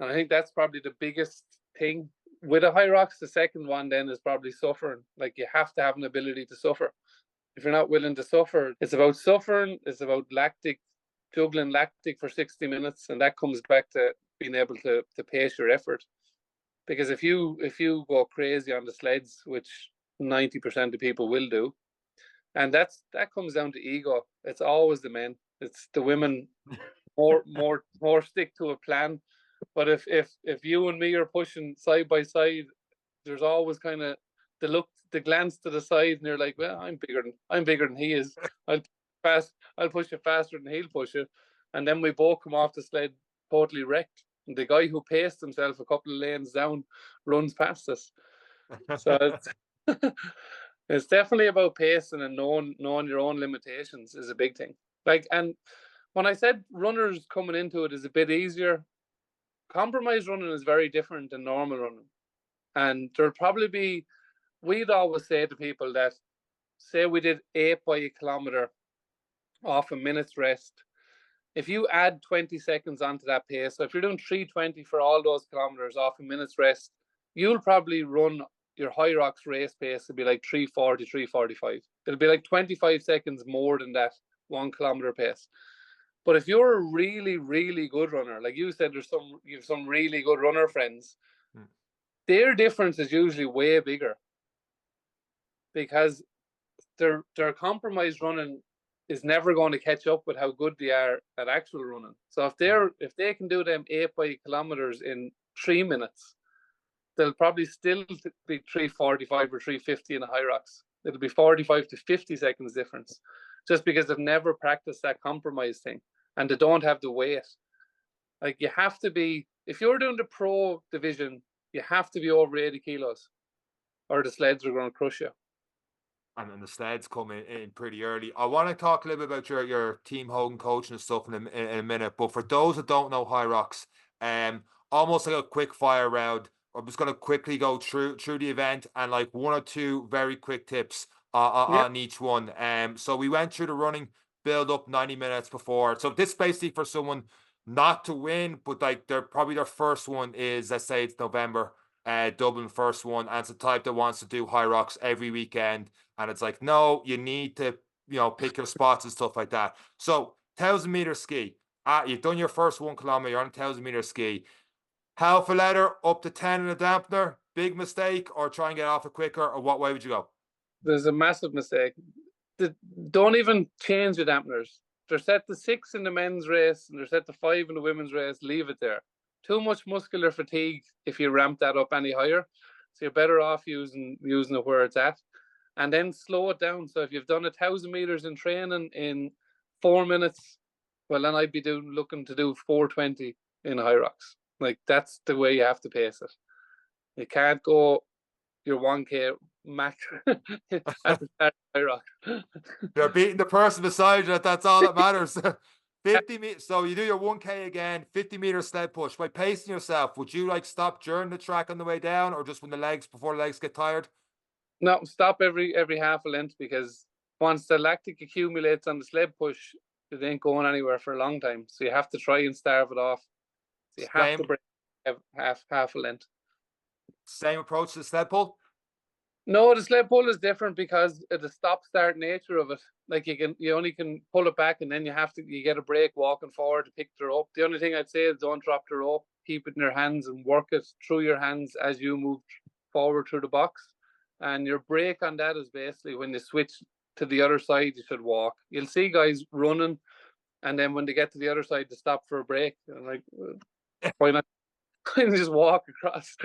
And I think that's probably the biggest thing. With a Hyrox, the second one then is probably suffering. Like, you have to have an ability to suffer. If you're not willing to suffer, it's about suffering, it's about lactic, juggling lactic for 60 minutes. And that comes back to being able to pace your effort. Because if you go crazy on the sleds, which 90% of people will do, and that comes down to ego. It's always the men. It's the women more stick to a plan. But if you and me are pushing side by side, there's always kind of the glance to the side, and you're like, well, I'm bigger than he is. I'll push it faster than he'll push it, and then we both come off the sled totally wrecked. And the guy who paced himself a couple of lanes down runs past us. So it's definitely about pacing, and knowing your own limitations is a big thing. Like, and when I said runners coming into it is a bit easier, compromise running is very different than normal running. And there'll probably be, we'd always say to people that, say we did 8 by a kilometer off a minute's rest, if you add 20 seconds onto that pace, so if you're doing 3:20 for all those kilometers off a minute's rest, you'll probably run your Hyrox race pace to be like 3:40, 3:45. It'll be like 25 seconds more than that 1 kilometer pace. But if you're a really, really good runner, like you said, you have some really good runner friends, their difference is usually way bigger, because their compromise running is never going to catch up with how good they are at actual running. So if they can do them 8 by kilometers in 3 minutes, they'll probably still be 3:45 or 3:50 in a Hyrox. It'll be 45 to 50 seconds difference, just because they've never practiced that compromise thing, and they don't have the weight. Like, you have to be, if you're doing the pro division, you have to be over 80 kilos, or the sleds are going to crush you. And then the sleds come in pretty early. I want to talk a little bit about your Team Hogan coaching and stuff in a minute. But for those that don't know Hyrox, almost like a quick fire round, I'm just going to quickly go through the event and like 1 or 2 very quick tips on each one. So we went through the running build up 90 minutes before. So this basically for someone not to win, but like their first one is, let's say it's November. Dublin first one, and it's the type that wants to do Hyrox every weekend, and it's like, no, you need to pick your spots and stuff like that. So 1,000-meter ski, you've done your first 1 kilometer, you're on a 1,000-meter ski, half a letter up to 10 in a dampener, big mistake, or try and get off it quicker, or what way would you go? There's a massive mistake. Don't even change the dampeners. They're set to 6 in the men's race and they're set to 5 in the women's race. Leave it there. Too much muscular fatigue if you ramp that up any higher. So you're better off using it where it's at, and then slow it down. So if you've done 1,000 meters in training in 4 minutes, well, then I'd be looking to do 4:20 in Hyrox. Like, that's the way you have to pace it. You can't go your 1K max at the start of Hyrox. You're beating the person beside you. That's all that matters. 50 meters. So you do your 1K again, 50-meter sled push. By pacing yourself, would you like stop during the track on the way down, or just before the legs get tired? No, stop every half a length, because once the lactic accumulates on the sled push, it ain't going anywhere for a long time. So you have to try and starve it off. So you have to break half a length. Same approach to the sled pull? No, the sled pull is different because of the stop-start nature of it. Like, you only can pull it back, and then you get a break walking forward to pick the rope. The only thing I'd say is don't drop the rope. Keep it in your hands and work it through your hands as you move forward through the box. And your break on that is basically when you switch to the other side, you should walk. You'll see guys running, and then when they get to the other side, they stop for a break. And like, why not? Just walk across.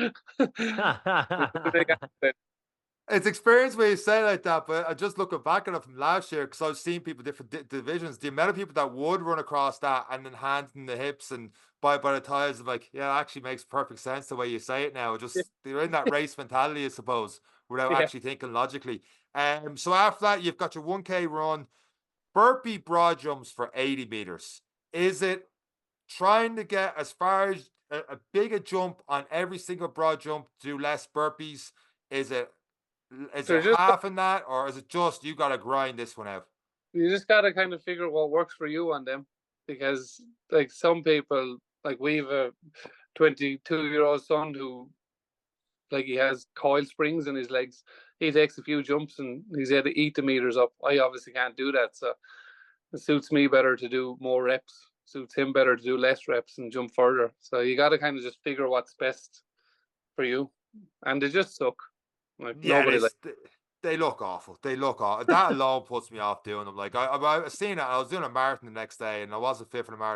It's experience when you say like that, but I just looking back at it from last year, because I've seen people different divisions. The amount of people that would run across that and then hands in the hips and by the thighs, I'm like, yeah, it actually makes perfect sense the way you say it now. Just they're in that race mentality, I suppose, without actually thinking logically. So after that, you've got your 1K run, burpee broad jumps for 80 meters. Is it trying to get as far as a bigger jump on every single broad jump to do less burpees? Is it half in that, or is it just you got to grind this one out? You just got to kind of figure what works for you on them, because like some people, like 22-year-old son who, like, he has coil springs in his legs. He takes a few jumps and he's able to eat the meters up. I obviously can't do that, so it suits me better to do more reps. Suits him better to do less reps and jump further. So you got to kind of just figure what's best for you. And they just suck. Like, Yeah, nobody like. they look awful. They look awful. That alone puts me off doing them. Like I was seeing it. I was doing a marathon the next day, and I wasn't fit for the marathon.